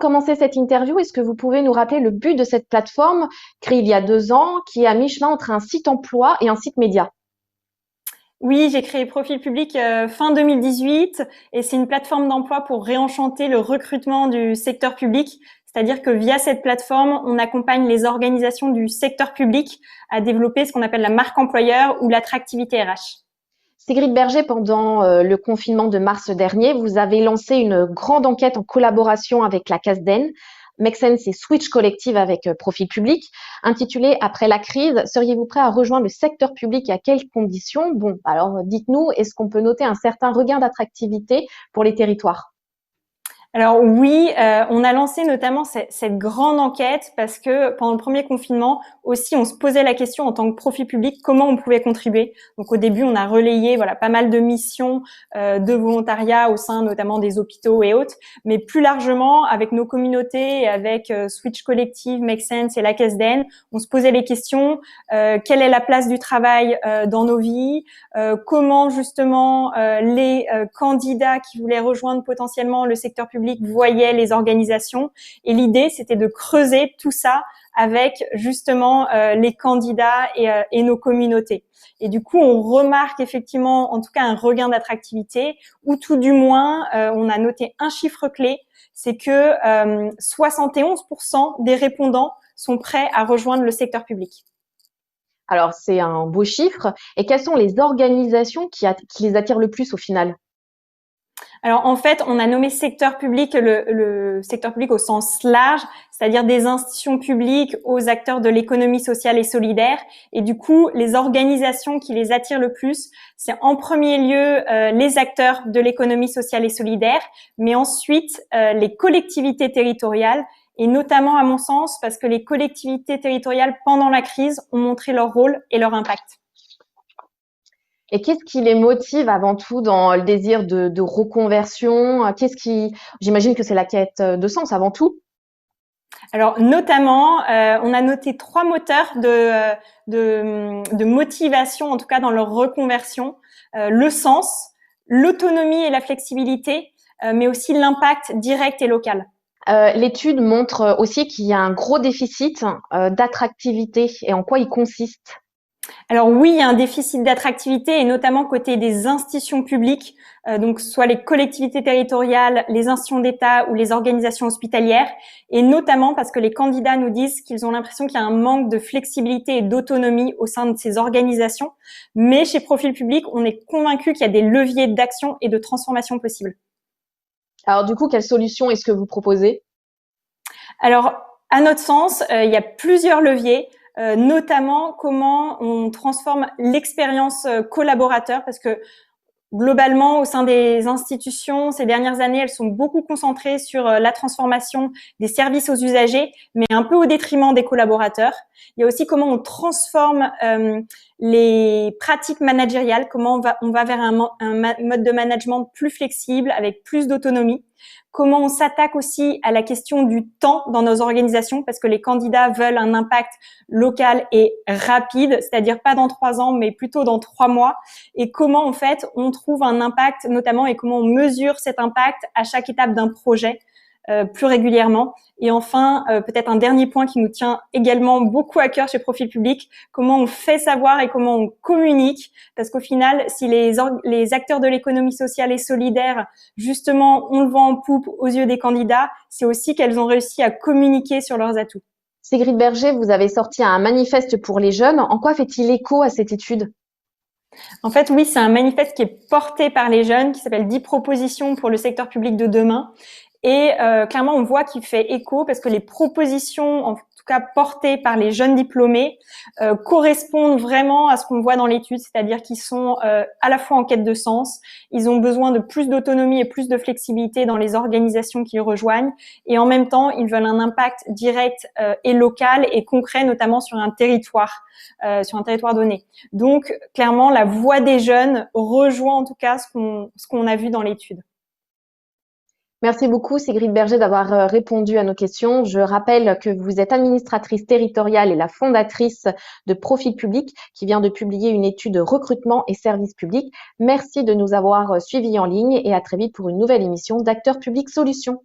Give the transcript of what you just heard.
Commencer cette interview, est-ce que vous pouvez nous rappeler le but de cette plateforme créée il y a 2 ans, qui est à mi-chemin entre un site emploi et un site média? Oui, j'ai créé Profil Public fin 2018 et c'est une plateforme d'emploi pour réenchanter le recrutement du secteur public. C'est-à-dire que via cette plateforme, on accompagne les organisations du secteur public à développer ce qu'on appelle la marque employeur ou l'attractivité RH. Sigrid Berger, pendant le confinement de mars dernier, vous avez lancé une grande enquête en collaboration avec la CASDEN, Make Sense et Switch Collective avec Profil Public, intitulée Après la crise, seriez-vous prêt à rejoindre le secteur public et à quelles conditions? Bon, alors dites-nous, est-ce qu'on peut noter un certain regain d'attractivité pour les territoires? Alors oui, on a lancé notamment cette grande enquête parce que pendant le premier confinement aussi, on se posait la question en tant que profil public comment on pouvait contribuer. Donc au début, on a relayé pas mal de missions de volontariat au sein notamment des hôpitaux et autres, mais plus largement avec nos communautés et avec Switch Collective, Make Sense et la CASDEN, on se posait les questions quelle est la place du travail dans nos vies, comment justement les candidats qui voulaient rejoindre potentiellement le secteur public voyaient les organisations. Et l'idée, c'était de creuser tout ça avec justement les candidats et nos communautés. Et du coup, on remarque effectivement, en tout cas, un regain d'attractivité, ou tout du moins, on a noté un chiffre clé, c'est que 71% des répondants sont prêts à rejoindre le secteur public. Alors, c'est un beau chiffre. Et quelles sont les organisations qui les attirent le plus au final? Alors en fait, on a nommé secteur public le secteur public au sens large, c'est-à-dire des institutions publiques aux acteurs de l'économie sociale et solidaire. Et du coup, les organisations qui les attirent le plus, c'est en premier lieu les acteurs de l'économie sociale et solidaire, mais ensuite les collectivités territoriales. Et notamment, à mon sens, parce que les collectivités territoriales, pendant la crise, ont montré leur rôle et leur impact. Et qu'est-ce qui les motive avant tout dans le désir de reconversion? J'imagine que c'est la quête de sens avant tout. Alors notamment, on a noté 3 moteurs de motivation, en tout cas dans leur reconversion. Le sens, l'autonomie et la flexibilité, mais aussi l'impact direct et local. L'étude montre aussi qu'il y a un gros déficit d'attractivité. Et en quoi il consiste? Alors oui, il y a un déficit d'attractivité et notamment côté des institutions publiques, donc soit les collectivités territoriales, les institutions d'État ou les organisations hospitalières, et notamment parce que les candidats nous disent qu'ils ont l'impression qu'il y a un manque de flexibilité et d'autonomie au sein de ces organisations. Mais chez Profil Public, on est convaincu qu'il y a des leviers d'action et de transformation possibles. Alors du coup, quelle solution est-ce que vous proposez? Alors, à notre sens, il y a plusieurs leviers. Notamment comment on transforme l'expérience collaborateur, parce que globalement, au sein des institutions, ces dernières années, elles sont beaucoup concentrées sur la transformation des services aux usagers, mais un peu au détriment des collaborateurs. Il y a aussi comment on transforme les pratiques managériales, comment on va vers un mode de management plus flexible, avec plus d'autonomie. Comment on s'attaque aussi à la question du temps dans nos organisations, parce que les candidats veulent un impact local et rapide, c'est-à-dire pas dans 3 ans, mais plutôt dans 3 mois. Et comment, en fait, on trouve un impact, notamment, et comment on mesure cet impact à chaque étape d'un projet plus régulièrement. Et enfin, peut-être un dernier point qui nous tient également beaucoup à cœur chez Profil Public, comment on fait savoir et comment on communique, parce qu'au final, si les acteurs de l'économie sociale et solidaire, justement, ont le vent en poupe aux yeux des candidats, c'est aussi qu'elles ont réussi à communiquer sur leurs atouts. Sigrid Berger, vous avez sorti un manifeste pour les jeunes. En quoi fait-il écho à cette étude? En fait, oui, c'est un manifeste qui est porté par les jeunes, qui s'appelle 10 propositions pour le secteur public de demain. Et clairement, on voit qu'il fait écho parce que les propositions, en tout cas portées par les jeunes diplômés, correspondent vraiment à ce qu'on voit dans l'étude, c'est-à-dire qu'ils sont à la fois en quête de sens, ils ont besoin de plus d'autonomie et plus de flexibilité dans les organisations qu'ils rejoignent, et en même temps, ils veulent un impact direct et local et concret, notamment sur un territoire donné. Donc, clairement, la voix des jeunes rejoint en tout cas ce qu'on a vu dans l'étude. Merci beaucoup, Sigrid Berger, d'avoir répondu à nos questions. Je rappelle que vous êtes administratrice territoriale et la fondatrice de Profil Public, qui vient de publier une étude de recrutement et services publics. Merci de nous avoir suivis en ligne et à très vite pour une nouvelle émission d'Acteurs Publics Solutions.